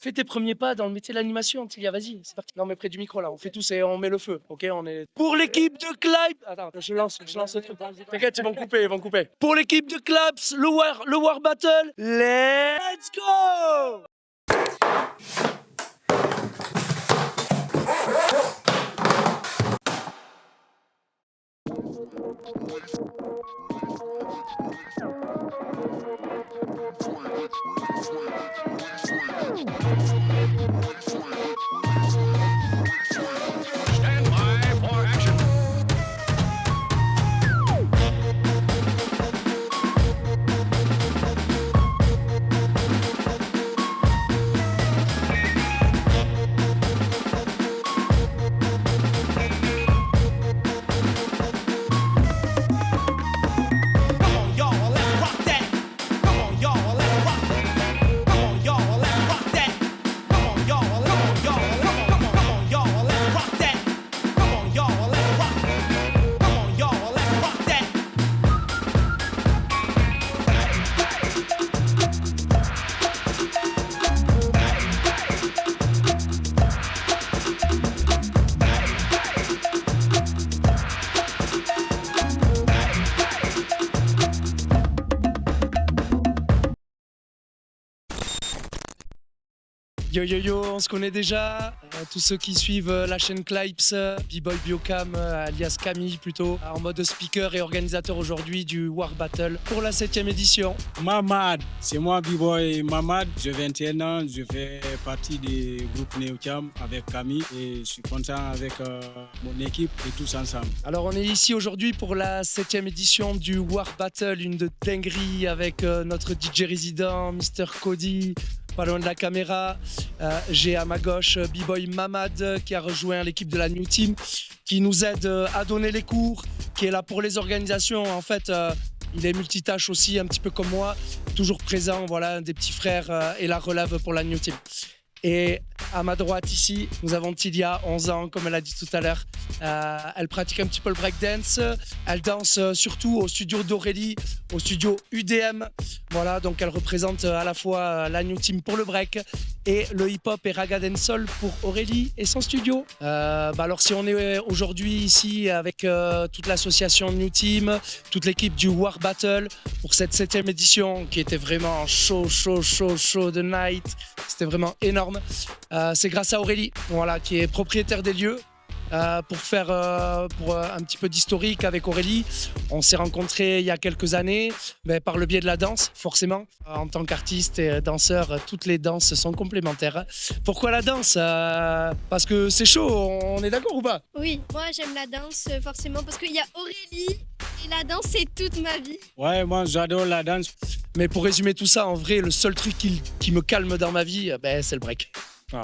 Fais tes premiers pas dans le métier de l'animation, Tilia, vas-y, c'est parti. Non, mais près du micro là, on fait tous et on met le feu, ok? On est pour l'équipe de Claps. Attends, je lance le truc. T'inquiète, ils vont couper. Pour l'équipe de Claps, le War Battle, let's go! Stand by for action. Come on, y'all, let's rock that. Come on, y'all, let's rock that. Come on, y'all, let's rock that. Come on, y'all, come on, y'all, let's rock that. Come on, y'all, let's rock that. Come on, y'all, let's rock that. Yo yo yo, on se connaît déjà. Tous ceux qui suivent la chaîne Clipes, B-Boy Biocam, alias Camille plutôt, en mode speaker et organisateur aujourd'hui du War Battle pour la 7e édition. Mamad, c'est moi B-Boy Mamad, j'ai 21 ans, je fais partie du groupe Neocam avec Camille et je suis content avec mon équipe et tous ensemble. Alors on est ici aujourd'hui pour la 7e édition du War Battle, une de dinguerie avec notre DJ résident, Mr. Cody, pas loin de la caméra. J'ai à ma gauche B-Boy Mamad qui a rejoint l'équipe de la New Team, qui nous aide à donner les cours, qui est là pour les organisations. En fait, il est multitâche aussi, un petit peu comme moi, toujours présent, voilà, des petits frères et la relève pour la New Team. Et à ma droite ici, nous avons Tilia, 11 ans, comme elle a dit tout à l'heure. Elle pratique un petit peu le breakdance. Elle danse surtout au studio d'Aurélie, au studio UDM. Voilà, donc elle représente à la fois la New Team pour le break et le hip-hop et raga dancehall pour Aurélie et son studio. Alors si on est aujourd'hui ici avec toute l'association New Team, toute l'équipe du War Battle pour cette 7e édition qui était vraiment chaud de night. C'était vraiment énorme. C'est grâce à Aurélie, voilà, qui est propriétaire des lieux. Pour faire pour un petit peu d'historique avec Aurélie, on s'est rencontrés il y a quelques années par le biais de la danse, forcément. En tant qu'artiste et danseur, toutes les danses sont complémentaires. Pourquoi la danse Parce que c'est chaud, on est d'accord ou pas? Oui, moi j'aime la danse forcément parce qu'il y a Aurélie et la danse c'est toute ma vie. Ouais, moi j'adore la danse. Mais pour résumer tout ça, en vrai, le seul truc qui me calme dans ma vie, c'est le break. Ah.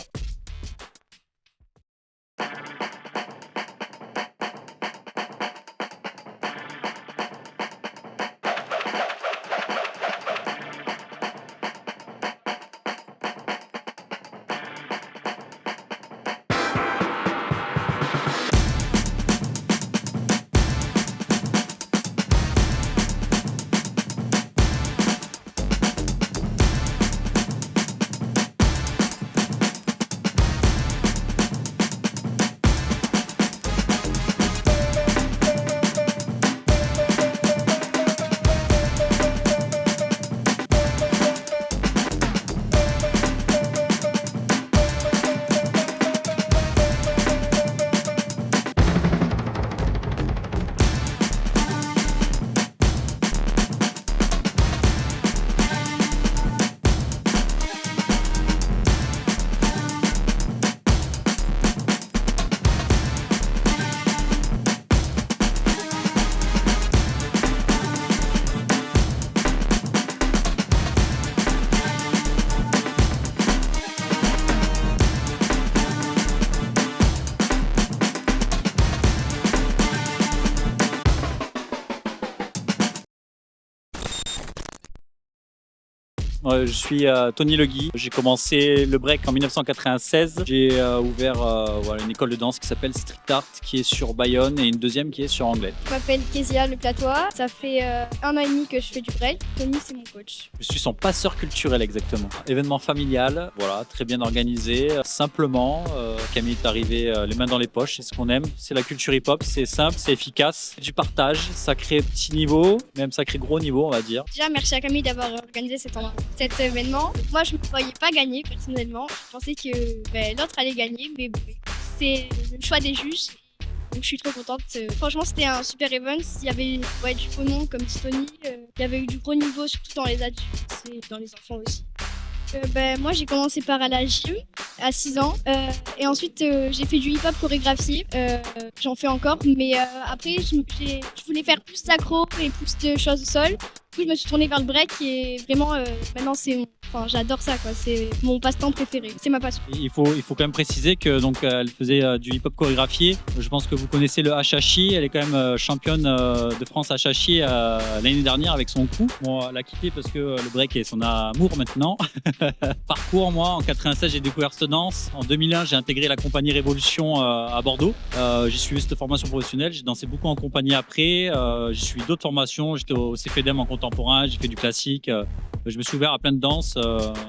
Je suis Tony Legui. J'ai commencé le break en 1996. J'ai ouvert une école de danse qui s'appelle Street Art, qui est sur Bayonne, et une deuxième qui est sur Anglet. Je m'appelle Kezia Le Platois. Ça fait 1 an et demi que je fais du break. Tony, c'est mon coach. Je suis son passeur culturel exactement. Événement familial, voilà, très bien organisé, simplement. Camille est arrivé les mains dans les poches, c'est ce qu'on aime. C'est la culture hip-hop, c'est simple, c'est efficace, c'est du partage, sacré petit niveau, même sacré gros niveau on va dire. Déjà, merci à Camille d'avoir organisé cet événement. Moi, je ne me voyais pas gagner personnellement. Je pensais que l'autre allait gagner, mais bon, c'est le choix des juges. Donc je suis trop contente. Franchement, c'était un super event. Il y avait du beau nom comme dit Tony. Il y avait eu du gros niveau, surtout dans les adultes et dans les enfants aussi. Moi, j'ai commencé par à la gym à 6 ans. Et ensuite, j'ai fait du hip-hop chorégraphie. J'en fais encore. Mais après, je voulais faire plus d'accro et plus de choses au sol. Du coup, je me suis tournée vers le break et vraiment, maintenant, j'adore ça, quoi. C'est mon passe-temps préféré. C'est ma passion. Il faut quand même préciser que elle faisait du hip-hop chorégraphié. Je pense que vous connaissez le Hachachi. Elle est quand même championne de France Hachachi l'année dernière avec son coup. Bon, elle a quitté parce que le break est son amour maintenant. Parcours, moi, en 96, j'ai découvert cette danse. En 2001, j'ai intégré la compagnie Révolution à Bordeaux. J'ai suivi cette formation professionnelle. J'ai dansé beaucoup en compagnie après. J'ai suivi d'autres formations. J'étais au CFEDEM en contemporain. J'ai fait du classique. Je me suis ouvert à plein de danses,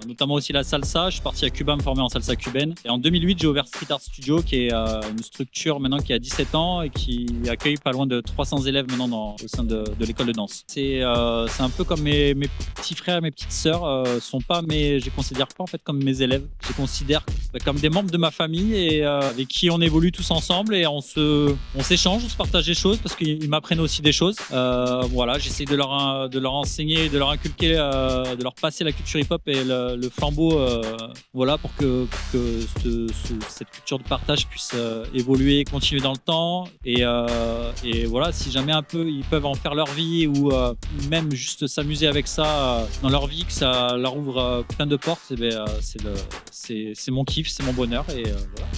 notamment aussi la salsa. Je suis parti à Cuba me former en salsa cubaine. Et en 2008, j'ai ouvert Street Art Studio, qui est une structure maintenant qui a 17 ans et qui accueille pas loin de 300 élèves maintenant au sein de l'école de danse. C'est un peu comme mes petits frères et mes petites sœurs. Je les considère pas en fait comme mes élèves. Je les considère comme des membres de ma famille et avec qui on évolue tous ensemble et on s'échange, on se partage des choses parce qu'ils m'apprennent aussi des choses. Voilà, j'essaie de leur enseigner, de leur inculquer, de leur passer la culture hip-hop et le flambeau, voilà, pour que cette culture de partage puisse évoluer, continuer dans le temps et voilà, si jamais un peu ils peuvent en faire leur vie ou même juste s'amuser avec ça dans leur vie, que ça leur ouvre plein de portes, c'est mon kiff, c'est mon bonheur et voilà.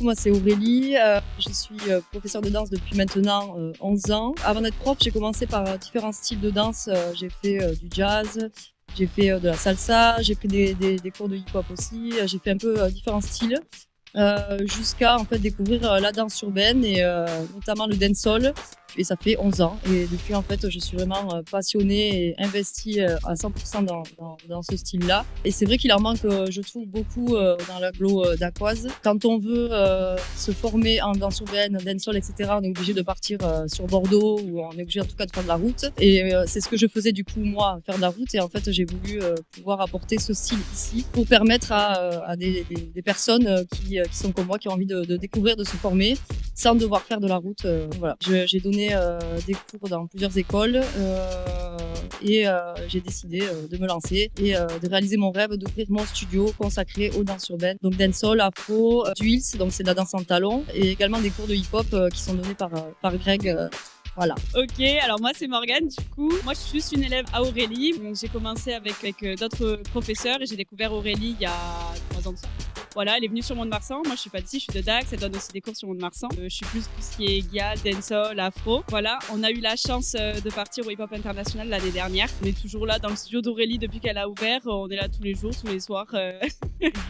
Moi c'est Aurélie, je suis professeure de danse depuis maintenant 11 ans. Avant d'être prof, j'ai commencé par différents styles de danse. J'ai fait du jazz, j'ai fait de la salsa, j'ai pris des cours de hip-hop aussi. J'ai fait un peu différents styles jusqu'à en fait découvrir la danse urbaine et notamment le dancehall. Et ça fait 11 ans. Et depuis, en fait, je suis vraiment passionnée et investie à 100% dans ce style-là. Et c'est vrai qu'il en manque, je trouve, beaucoup dans l'agglo d'Aquoise. Quand on veut se former en danse urbaine, dancehall, etc., on est obligé de partir sur Bordeaux ou on est obligé en tout cas de faire de la route. Et c'est ce que je faisais du coup, moi, faire de la route. Et en fait, j'ai voulu pouvoir apporter ce style ici pour permettre à des personnes qui sont comme moi, qui ont envie de découvrir, de se former sans devoir faire de la route. Voilà. J'ai donné des cours dans plusieurs écoles et j'ai décidé de me lancer et de réaliser mon rêve d'ouvrir mon studio consacré aux danses urbaines, donc dancehall, afro, du heels, donc c'est de la danse en talons, et également des cours de hip-hop qui sont donnés par Greg Voilà. Ok, alors moi c'est Morgane du coup. Moi je suis juste une élève à Aurélie. Donc, j'ai commencé avec d'autres professeurs et j'ai découvert Aurélie il y a 3 ans de ça. Voilà, elle est venue sur Mont-de-Marsan. Moi je suis pas d'ici, je suis de Dax. Elle donne aussi des cours sur Mont-de-Marsan. Je suis plus tout ce qui est Gial, dancehall, afro. Voilà, on a eu la chance de partir au Hip Hop International l'année dernière. On est toujours là dans le studio d'Aurélie depuis qu'elle a ouvert. On est là tous les jours, tous les soirs.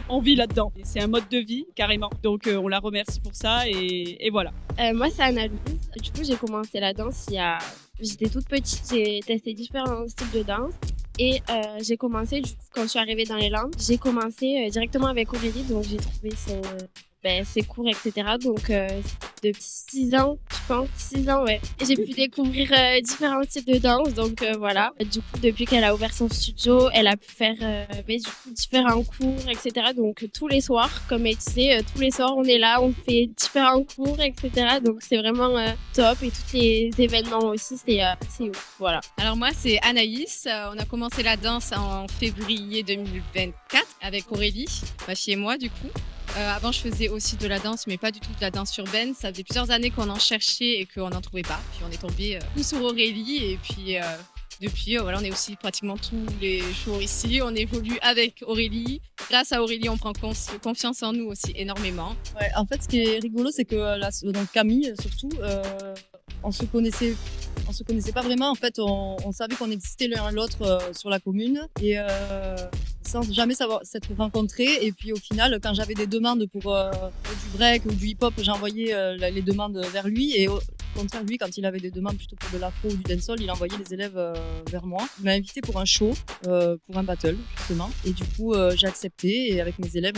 On vit là-dedans. Et c'est un mode de vie carrément. Donc on la remercie pour ça et voilà. Moi, c'est Anna-Louise. Du coup, j'ai commencé la danse J'étais toute petite, j'ai testé différents styles de danse. Et j'ai commencé, du coup, quand je suis arrivée dans les Landes, j'ai commencé directement avec Aurélie. Donc, j'ai trouvé ses cours, etc. Donc, depuis 6 ans, je pense, 6 ans, ouais. Et j'ai pu découvrir différents types de danse. Donc, voilà. Du coup, depuis qu'elle a ouvert son studio, elle a pu faire différents cours, etc. Donc, tous les soirs, comme elle disait, tous les soirs, on est là, on fait différents cours, etc. Donc, c'est vraiment top. Et tous les événements aussi, c'est ouf. Voilà. Alors moi, c'est Anaïs. On a commencé la danse en février 2024 avec Aurélie, chez moi du coup. Avant, je faisais aussi de la danse, mais pas du tout de la danse urbaine. Ça faisait plusieurs années qu'on en cherchait et qu'on n'en trouvait pas. Puis on est tombé tout sur Aurélie et puis depuis, voilà, on est aussi pratiquement tous les jours ici. On évolue avec Aurélie. Grâce à Aurélie, on prend confiance en nous aussi énormément. Ouais, en fait, ce qui est rigolo, c'est que donc Camille, surtout, on se connaissait pas vraiment. En fait, on savait qu'on existait l'un à l'autre sur la commune et sans jamais s'être rencontrés. Et puis au final, quand j'avais des demandes pour du break ou du hip-hop, j'envoyais les demandes vers lui. Et au contraire, lui, quand il avait des demandes plutôt pour de l'afro ou du dancehall, il envoyait les élèves vers moi. Il m'a invité pour un show, pour un battle justement. Et du coup, j'ai accepté. Et avec mes élèves,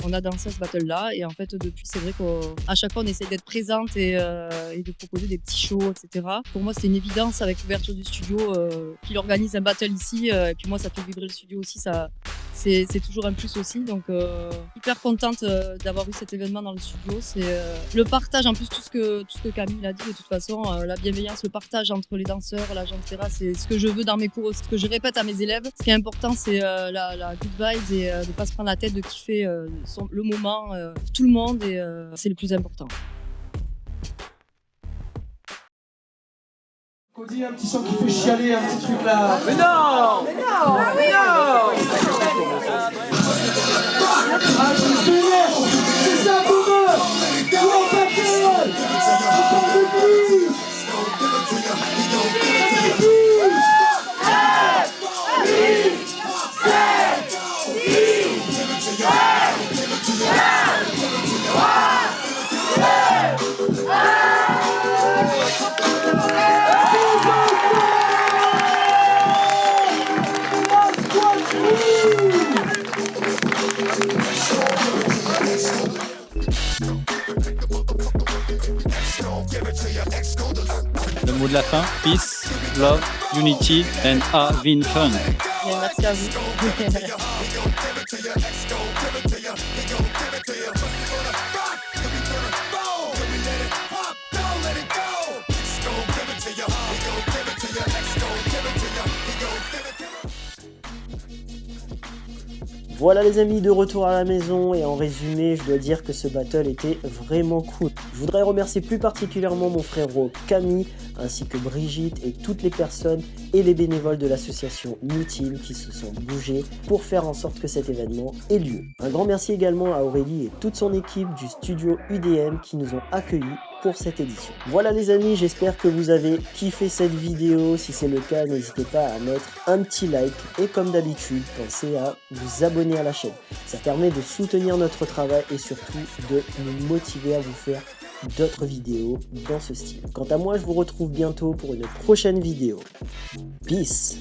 on a dansé à ce battle-là. Et en fait, depuis, c'est vrai qu'à chaque fois, on essaie d'être présente et de proposer des petits shows, etc. Pour moi, c'est une évidence avec l'ouverture du studio qu'il organise un battle ici. Et puis moi, ça fait vibrer le studio aussi. C'est toujours un plus aussi. Donc, hyper contente d'avoir eu cet événement dans le studio. C'est le partage, en plus, tout ce que Camille a dit, de toute façon, la bienveillance, le partage entre les danseurs, la gente, etc. C'est ce que je veux dans mes cours, ce que je répète à mes élèves. Ce qui est important, c'est la good vibes et de ne pas se prendre la tête, de kiffer le moment pour tout le monde. Et c'est le plus important. Cody, un petit son qui fait chialer, un petit truc là. Mais non! Mais non! Ah oui! Ah, je me souviens! C'est ça, Boomer! Wow, Battle! Encore de plus! Le mot de la fin, peace, love, unity and having fun. Et merci à vous. Voilà les amis, de retour à la maison et en résumé, je dois dire que ce battle était vraiment cool. Je voudrais remercier plus particulièrement mon frérot Camille, ainsi que Brigitte et toutes les personnes et les bénévoles de l'association New Team qui se sont bougés pour faire en sorte que cet événement ait lieu. Un grand merci également à Aurélie et toute son équipe du studio UDM qui nous ont accueillis pour cette édition. Voilà les amis, j'espère que vous avez kiffé cette vidéo. Si c'est le cas, n'hésitez pas à mettre un petit like et comme d'habitude, pensez à vous abonner à la chaîne. Ça permet de soutenir notre travail et surtout de nous motiver à vous faire d'autres vidéos dans ce style. Quant à moi, je vous retrouve bientôt pour une prochaine vidéo. Peace!